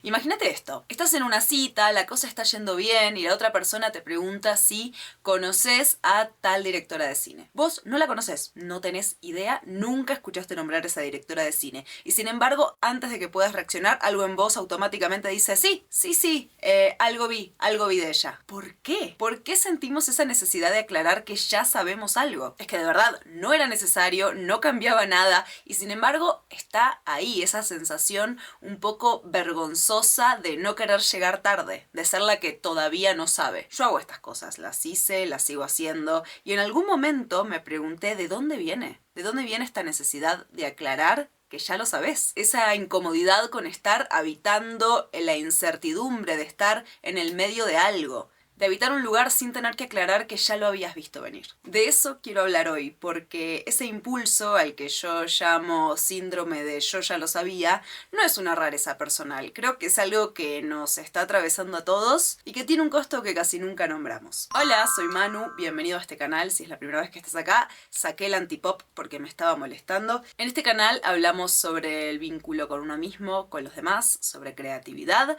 Imagínate esto, estás en una cita, la cosa está yendo bien y la otra persona te pregunta si conoces a tal directora de cine. Vos no la conoces, no tenés idea, nunca escuchaste nombrar a esa directora de cine. Y sin embargo, antes de que puedas reaccionar, algo en vos automáticamente dice sí, algo vi de ella. ¿Por qué? ¿Por qué sentimos esa necesidad de aclarar que ya sabemos algo? Es que de verdad no era necesario, no cambiaba nada y sin embargo está ahí esa sensación un poco vergonzosa de no querer llegar tarde, de ser la que todavía no sabe. Yo hago estas cosas, las hice, las sigo haciendo y en algún momento me pregunté ¿de dónde viene? ¿De dónde viene esta necesidad de aclarar que ya lo sabés? Esa incomodidad con estar habitando en la incertidumbre de estar en el medio de algo. De habitar un lugar sin tener que aclarar que ya lo habías visto venir. De eso quiero hablar hoy, porque ese impulso al que yo llamo síndrome de yo ya lo sabía, no es una rareza personal. Creo que es algo que nos está atravesando a todos y que tiene un costo que casi nunca nombramos. Hola, soy Manu, bienvenido a este canal. Si es la primera vez que estás acá, saqué el antipop porque me estaba molestando. En este canal hablamos sobre el vínculo con uno mismo, con los demás, sobre creatividad.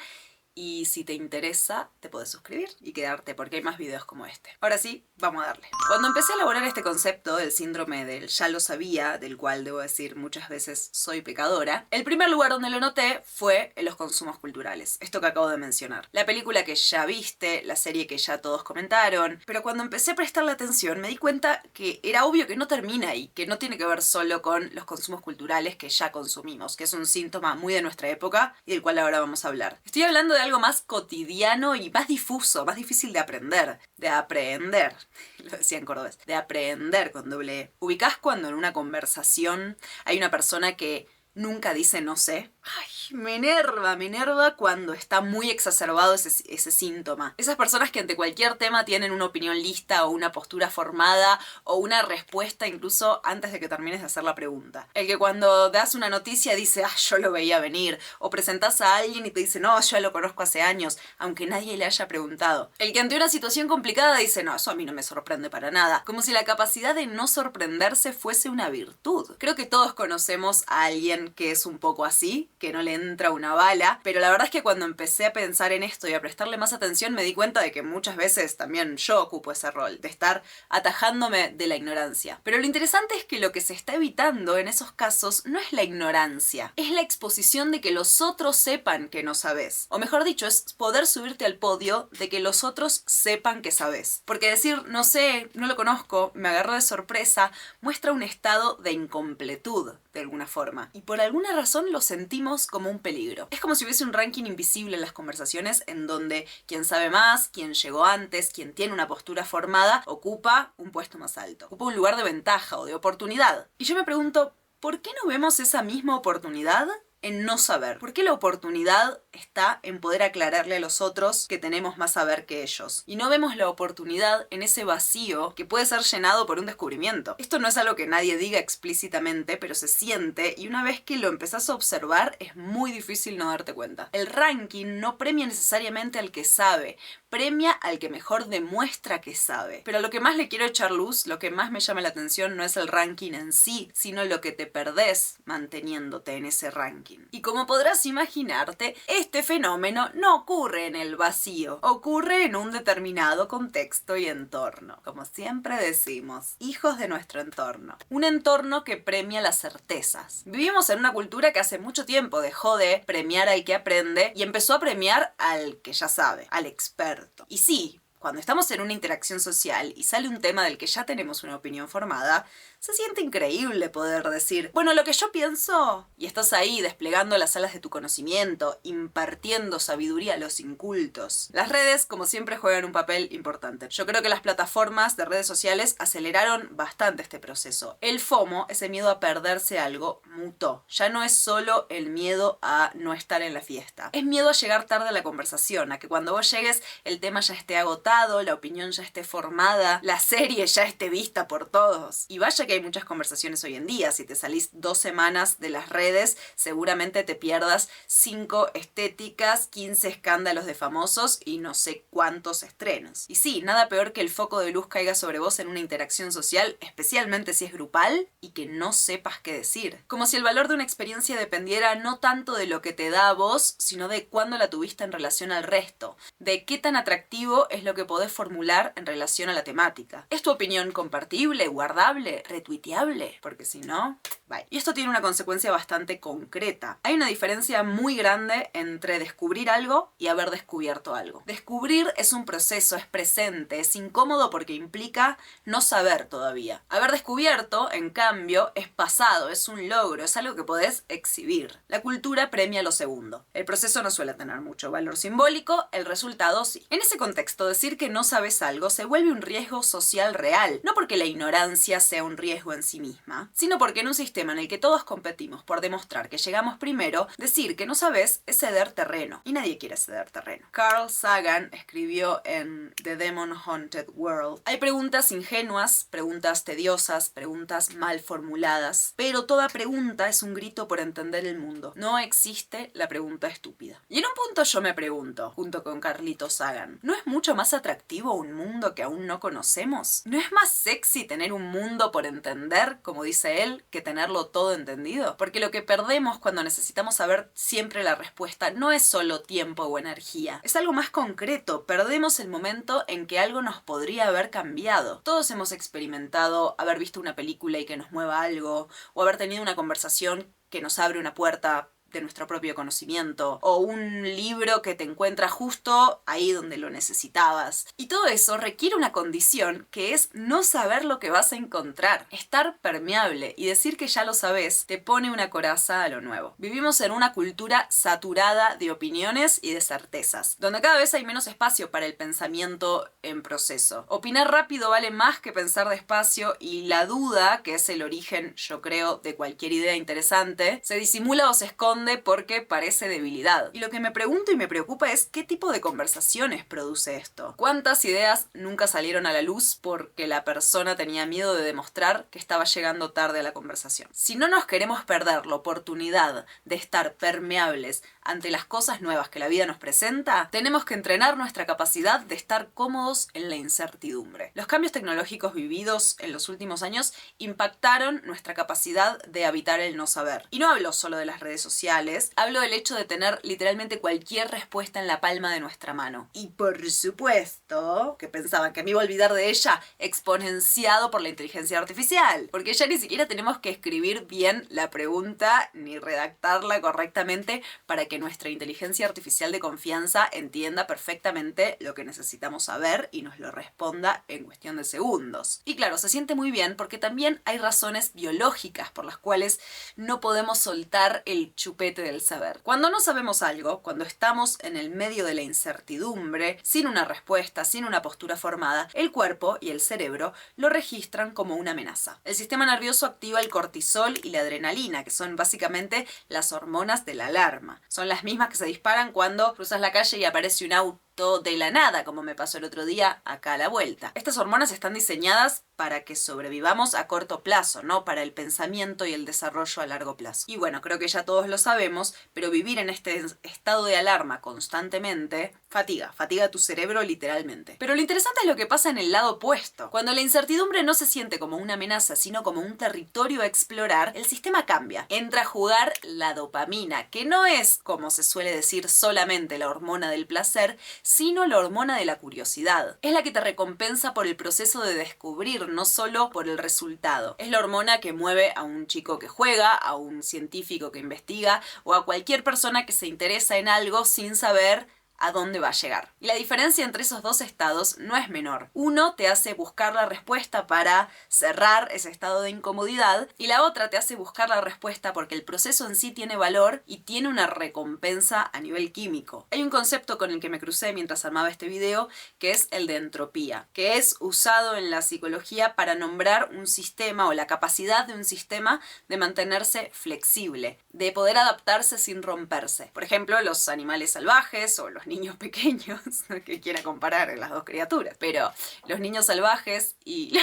Y si te interesa, te puedes suscribir y quedarte porque hay más videos como este. Ahora sí, vamos a darle. Cuando empecé a elaborar este concepto del síndrome del ya lo sabía, del cual debo decir muchas veces soy pecadora, el primer lugar donde lo noté fue en los consumos culturales. Esto que acabo de mencionar. La película que ya viste, la serie que ya todos comentaron. Pero cuando empecé a prestarle atención me di cuenta que era obvio que no termina ahí, que no tiene que ver solo con los consumos culturales que ya consumimos, que es un síntoma muy de nuestra época y del cual ahora vamos a hablar. Estoy hablando de algo más cotidiano y más difuso, más difícil de aprender. De aprender, lo decía en cordobés, de aprender con doble E. ¿Ubicás cuando en una conversación hay una persona que nunca dice no sé? Ay, me enerva cuando está muy exacerbado ese síntoma. Esas personas que ante cualquier tema tienen una opinión lista o una postura formada o una respuesta incluso antes de que termines de hacer la pregunta. El que cuando das una noticia dice, yo lo veía venir. O presentás a alguien y te dice, no, yo lo conozco hace años, aunque nadie le haya preguntado. El que ante una situación complicada dice, no, eso a mí no me sorprende para nada. Como si la capacidad de no sorprenderse fuese una virtud. Creo que todos conocemos a alguien que es un poco así, que no le entra una bala, pero la verdad es que cuando empecé a pensar en esto y a prestarle más atención me di cuenta de que muchas veces también yo ocupo ese rol, de estar atajándome de la ignorancia. Pero lo interesante es que lo que se está evitando en esos casos no es la ignorancia, es la exposición de que los otros sepan que no sabes. O mejor dicho, es poder subirte al podio de que los otros sepan que sabes. Porque decir no sé, no lo conozco, me agarró de sorpresa, muestra un estado de incompletud de alguna forma. Y por alguna razón lo sentimos como un peligro. Es como si hubiese un ranking invisible en las conversaciones en donde quien sabe más, quien llegó antes, quien tiene una postura formada, ocupa un puesto más alto. Ocupa un lugar de ventaja o de oportunidad. Y yo me pregunto, ¿por qué no vemos esa misma oportunidad en no saber? ¿Por qué la oportunidad está en poder aclararle a los otros que tenemos más saber que ellos? Y no vemos la oportunidad en ese vacío que puede ser llenado por un descubrimiento. Esto no es algo que nadie diga explícitamente, pero se siente y una vez que lo empezás a observar es muy difícil no darte cuenta. El ranking no premia necesariamente al que sabe, premia al que mejor demuestra que sabe. Pero lo que más le quiero echar luz, lo que más me llama la atención no es el ranking en sí, sino lo que te perdés manteniéndote en ese ranking. Y como podrás imaginarte, este fenómeno no ocurre en el vacío, ocurre en un determinado contexto y entorno. Como siempre decimos, hijos de nuestro entorno. Un entorno que premia las certezas. Vivimos en una cultura que hace mucho tiempo dejó de premiar al que aprende y empezó a premiar al que ya sabe, al experto. Y sí, cuando estamos en una interacción social y sale un tema del que ya tenemos una opinión formada, se siente increíble poder decir, bueno, lo que yo pienso, y estás ahí desplegando las alas de tu conocimiento, impartiendo sabiduría a los incultos. Las redes, como siempre, juegan un papel importante. Yo creo que las plataformas de redes sociales aceleraron bastante este proceso. El FOMO, ese miedo a perderse algo, mutó. Ya no es solo el miedo a no estar en la fiesta. Es miedo a llegar tarde a la conversación, a que cuando vos llegues el tema ya esté agotado, la opinión ya esté formada, la serie ya esté vista por todos. Y vaya que que hay muchas conversaciones hoy en día. Si te salís 2 semanas de las redes, seguramente te pierdas 5 estéticas, 15 escándalos de famosos y no sé cuántos estrenos. Y sí, nada peor que el foco de luz caiga sobre vos en una interacción social, especialmente si es grupal, y que no sepas qué decir. Como si el valor de una experiencia dependiera no tanto de lo que te da a vos, sino de cuándo la tuviste en relación al resto, de qué tan atractivo es lo que podés formular en relación a la temática. ¿Es tu opinión compartible, guardable, retuiteable? Porque si no, bye. Y esto tiene una consecuencia bastante concreta. Hay una diferencia muy grande entre descubrir algo y haber descubierto algo. Descubrir es un proceso, es presente, es incómodo porque implica no saber todavía. Haber descubierto, en cambio, es pasado, es un logro, es algo que podés exhibir. La cultura premia lo segundo. El proceso no suele tener mucho valor simbólico, el resultado sí. En ese contexto, decir que no sabes algo se vuelve un riesgo social real, no porque la ignorancia sea un riesgo en sí misma, sino porque en un sistema en el que todos competimos por demostrar que llegamos primero, decir que no sabes es ceder terreno, y nadie quiere ceder terreno. Carl Sagan escribió en The Demon Haunted World: hay preguntas ingenuas, preguntas tediosas, preguntas mal formuladas, pero toda pregunta es un grito por entender el mundo. No existe la pregunta estúpida. Y en un punto yo me pregunto, junto con Carlito Sagan, ¿no es mucho más atractivo un mundo que aún no conocemos? ¿No es más sexy tener un mundo por entender, como dice él, que tenerlo todo entendido? Porque lo que perdemos cuando necesitamos saber siempre la respuesta no es solo tiempo o energía, es algo más concreto. Perdemos el momento en que algo nos podría haber cambiado. Todos hemos experimentado haber visto una película y que nos mueva algo, o haber tenido una conversación que nos abre una puerta de nuestro propio conocimiento, o un libro que te encuentra justo ahí donde lo necesitabas. Y todo eso requiere una condición que es no saber lo que vas a encontrar, estar permeable, y decir que ya lo sabes te pone una coraza a lo nuevo. Vivimos en una cultura saturada de opiniones y de certezas, donde cada vez hay menos espacio para el pensamiento en proceso. Opinar rápido vale más que pensar despacio, y la duda, que es el origen, yo creo, de cualquier idea interesante, se disimula o se esconde porque parece debilidad. Y lo que me pregunto y me preocupa es qué tipo de conversaciones produce esto. ¿Cuántas ideas nunca salieron a la luz porque la persona tenía miedo de demostrar que estaba llegando tarde a la conversación? Si no nos queremos perder la oportunidad de estar permeables ante las cosas nuevas que la vida nos presenta, tenemos que entrenar nuestra capacidad de estar cómodos en la incertidumbre. Los cambios tecnológicos vividos en los últimos años impactaron nuestra capacidad de habitar el no saber. Y no hablo solo de las redes sociales, hablo del hecho de tener literalmente cualquier respuesta en la palma de nuestra mano. Y por supuesto, que pensaban que me iba a olvidar de ella, exponenciado por la inteligencia artificial. Porque ya ni siquiera tenemos que escribir bien la pregunta ni redactarla correctamente para que nuestra inteligencia artificial de confianza entienda perfectamente lo que necesitamos saber y nos lo responda en cuestión de segundos. Y claro, se siente muy bien porque también hay razones biológicas por las cuales no podemos soltar el chupete del saber. Cuando no sabemos algo, cuando estamos en el medio de la incertidumbre, sin una respuesta, sin una postura formada, el cuerpo y el cerebro lo registran como una amenaza. El sistema nervioso activa el cortisol y la adrenalina, que son básicamente las hormonas de la alarma. Son las mismas que se disparan cuando cruzas la calle y aparece un auto de la nada, como me pasó el otro día acá a la vuelta. Estas hormonas están diseñadas para que sobrevivamos a corto plazo, no para el pensamiento y el desarrollo a largo plazo. Y bueno, creo que ya todos lo sabemos, pero vivir en este estado de alarma constantemente fatiga tu cerebro literalmente. Pero lo interesante es lo que pasa en el lado opuesto. Cuando la incertidumbre no se siente como una amenaza, sino como un territorio a explorar, el sistema cambia. Entra a jugar la dopamina, que no es, como se suele decir, solamente la hormona del placer, sino la hormona de la curiosidad. Es la que te recompensa por el proceso de descubrir, no solo por el resultado. Es la hormona que mueve a un chico que juega, a un científico que investiga, o a cualquier persona que se interesa en algo sin saber a dónde va a llegar. Y la diferencia entre esos dos estados no es menor. Uno te hace buscar la respuesta para cerrar ese estado de incomodidad, y la otra te hace buscar la respuesta porque el proceso en sí tiene valor y tiene una recompensa a nivel químico. Hay un concepto con el que me crucé mientras armaba este video, que es el de entropía, que es usado en la psicología para nombrar un sistema o la capacidad de un sistema de mantenerse flexible, de poder adaptarse sin romperse. Por ejemplo, los animales salvajes o los niños pequeños, no que quiera comparar las dos criaturas, pero los niños salvajes y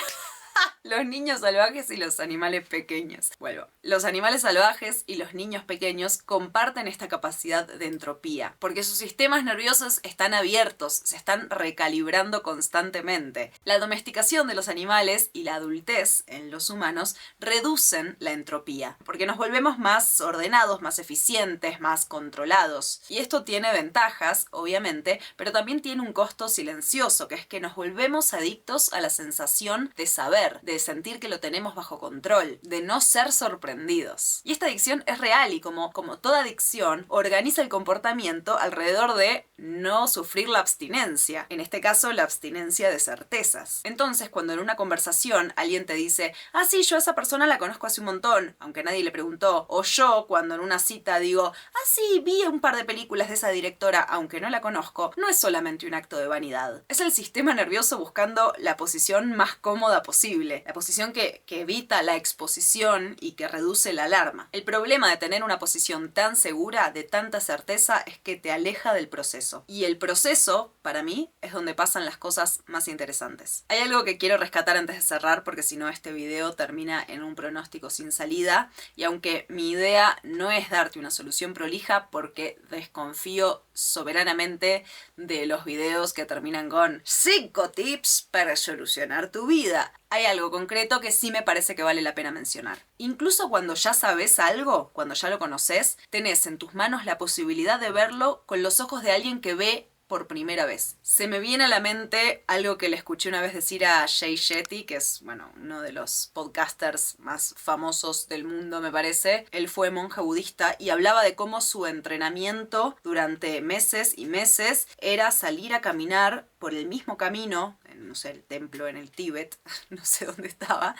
Los niños salvajes y los animales pequeños. Vuelvo. Los animales salvajes y los niños pequeños comparten esta capacidad de entropía, porque sus sistemas nerviosos están abiertos, se están recalibrando constantemente. La domesticación de los animales y la adultez en los humanos reducen la entropía, porque nos volvemos más ordenados, más eficientes, más controlados. Y esto tiene ventajas, obviamente, pero también tiene un costo silencioso, que es que nos volvemos adictos a la sensación de saber, de sentir que lo tenemos bajo control, de no ser sorprendidos. Y esta adicción es real y como toda adicción, organiza el comportamiento alrededor de no sufrir la abstinencia. En este caso, la abstinencia de certezas. Entonces, cuando en una conversación alguien te dice, ah, sí, yo a esa persona la conozco hace un montón, aunque nadie le preguntó, o yo cuando en una cita digo, ah, sí, vi un par de películas de esa directora, aunque no la conozco, no es solamente un acto de vanidad. Es el sistema nervioso buscando la posición más cómoda posible, la posición que evita la exposición y que reduce la alarma. El problema de tener una posición tan segura, de tanta certeza, es que te aleja del proceso. Y el proceso, para mí, es donde pasan las cosas más interesantes. Hay algo que quiero rescatar antes de cerrar, porque si no este video termina en un pronóstico sin salida, y aunque mi idea no es darte una solución prolija, porque desconfío soberanamente de los videos que terminan con 5 tips para solucionar tu vida, hay algo concreto que sí me parece que vale la pena mencionar. Incluso cuando ya sabes algo, cuando ya lo conoces, tenés en tus manos la posibilidad de verlo con los ojos de alguien que ve por primera vez. Se me viene a la mente algo que le escuché una vez decir a Jay Shetty, que es, bueno, uno de los podcasters más famosos del mundo, me parece. Él fue monje budista y hablaba de cómo su entrenamiento durante meses y meses era salir a caminar por el mismo camino, no sé, el templo en el Tíbet, no sé dónde estaba,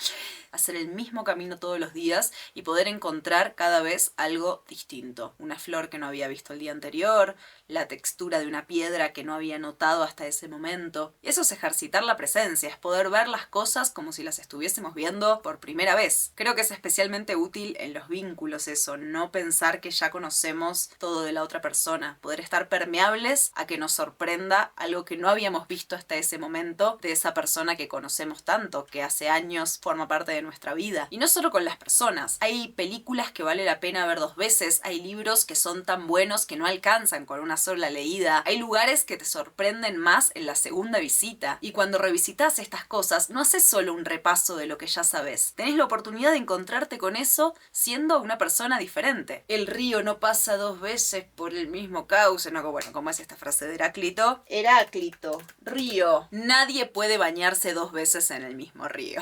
hacer el mismo camino todos los días y poder encontrar cada vez algo distinto. Una flor que no había visto el día anterior, la textura de una piedra que no había notado hasta ese momento. Y eso es ejercitar la presencia, es poder ver las cosas como si las estuviésemos viendo por primera vez. Creo que es especialmente útil en los vínculos eso, no pensar que ya conocemos todo de la otra persona, poder estar permeables a que nos sorprenda algo que no habíamos visto hasta ese momento de esa persona que conocemos tanto, que hace años forma parte de nuestra vida. Y no solo con las personas, hay películas que vale la pena ver 2 veces, hay libros que son tan buenos que no alcanzan con una sola leída, hay lugares que te sorprenden más en la segunda visita. Y cuando revisitas estas cosas, no haces solo un repaso de lo que ya sabes, tenés la oportunidad de encontrarte con eso siendo una persona diferente. El río no pasa 2 veces por el mismo cauce, no, bueno, como es esta frase de Heráclito, río, nadie puede bañarse 2 veces en el mismo río.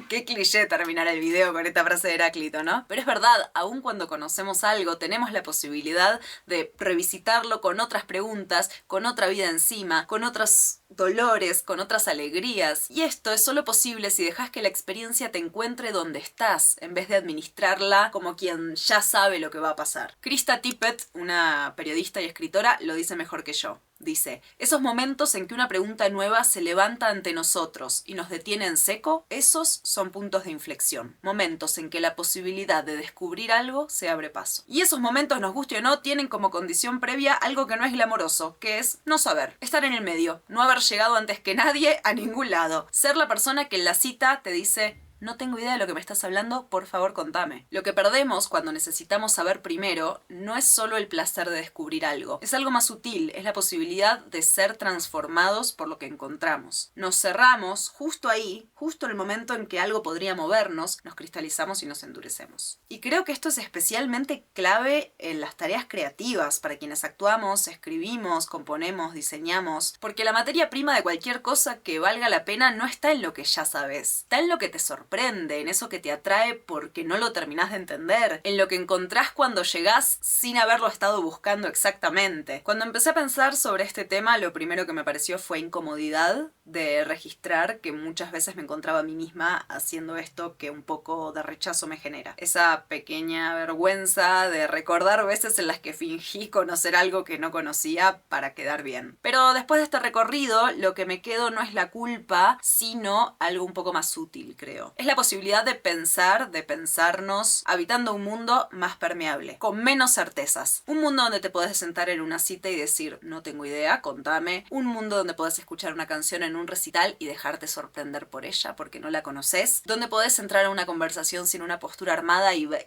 Qué cliché terminar el video con esta frase de Heráclito, ¿no? Pero es verdad, aun cuando conocemos algo, tenemos la posibilidad de revisitarlo con otras preguntas, con otra vida encima, con otros dolores, con otras alegrías. Y esto es solo posible si dejas que la experiencia te encuentre donde estás, en vez de administrarla como quien ya sabe lo que va a pasar. Krista Tippett, una periodista y escritora, lo dice mejor que yo. Dice, esos momentos en que una pregunta nueva se levanta ante nosotros y nos detiene en seco, esos son puntos de inflexión. Momentos en que la posibilidad de descubrir algo se abre paso. Y esos momentos, nos guste o no, tienen como condición previa algo que no es glamoroso, que es no saber, estar en el medio, no haber llegado antes que nadie a ningún lado, ser la persona que en la cita te dice, no tengo idea de lo que me estás hablando, por favor contame. Lo que perdemos cuando necesitamos saber primero no es solo el placer de descubrir algo, es algo más sutil, es la posibilidad de ser transformados por lo que encontramos. Nos cerramos justo ahí, justo en el momento en que algo podría movernos, nos cristalizamos y nos endurecemos. Y creo que esto es especialmente clave en las tareas creativas, para quienes actuamos, escribimos, componemos, diseñamos, porque la materia prima de cualquier cosa que valga la pena no está en lo que ya sabes, está en lo que te sorprende, en eso que te atrae porque no lo terminás de entender, en lo que encontrás cuando llegás sin haberlo estado buscando exactamente. Cuando empecé a pensar sobre este tema, lo primero que me pareció fue incomodidad de registrar que muchas veces me encontraba a mí misma haciendo esto que un poco de rechazo me genera. Esa pequeña vergüenza de recordar veces en las que fingí conocer algo que no conocía para quedar bien. Pero después de este recorrido, lo que me quedo no es la culpa, sino algo un poco más útil, creo. es la posibilidad de pensar, de pensarnos, habitando un mundo más permeable, con menos certezas. Un mundo donde te podés sentar en una cita y decir, no tengo idea, contame. Un mundo donde podés escuchar una canción en un recital y dejarte sorprender por ella porque no la conoces. Donde podés entrar a una conversación sin una postura armada y ver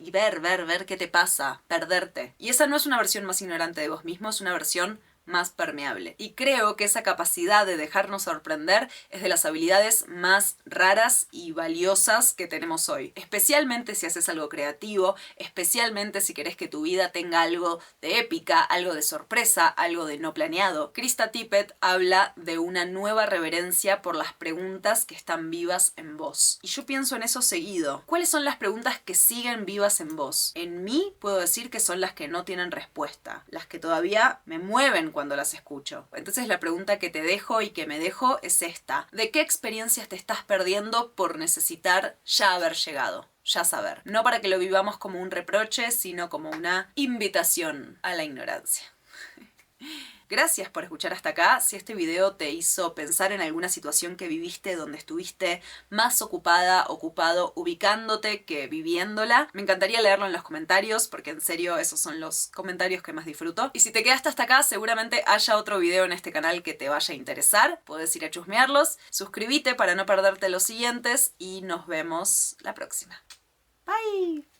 qué te pasa, perderte. Y esa no es una versión más ignorante de vos mismo, es una versión más permeable. Y creo que esa capacidad de dejarnos sorprender es de las habilidades más raras y valiosas que tenemos hoy. Especialmente si haces algo creativo, especialmente si querés que tu vida tenga algo de épica, algo de sorpresa, algo de no planeado. Krista Tippett habla de una nueva reverencia por las preguntas que están vivas en vos. Y yo pienso en eso seguido. ¿Cuáles son las preguntas que siguen vivas en vos? En mí puedo decir que son las que no tienen respuesta, las que todavía me mueven cuando las escucho. Entonces la pregunta que te dejo y que me dejo es esta. ¿De qué experiencias te estás perdiendo por necesitar ya haber llegado? Ya saber. No para que lo vivamos como un reproche, sino como una invitación a la ignorancia. Gracias por escuchar hasta acá. Si este video te hizo pensar en alguna situación que viviste donde estuviste más ocupada, ocupado, ubicándote que viviéndola, me encantaría leerlo en los comentarios porque en serio esos son los comentarios que más disfruto. Y si te quedaste hasta acá, seguramente haya otro video en este canal que te vaya a interesar. Puedes ir a chusmearlos. Suscríbete para no perderte los siguientes y nos vemos la próxima. Bye.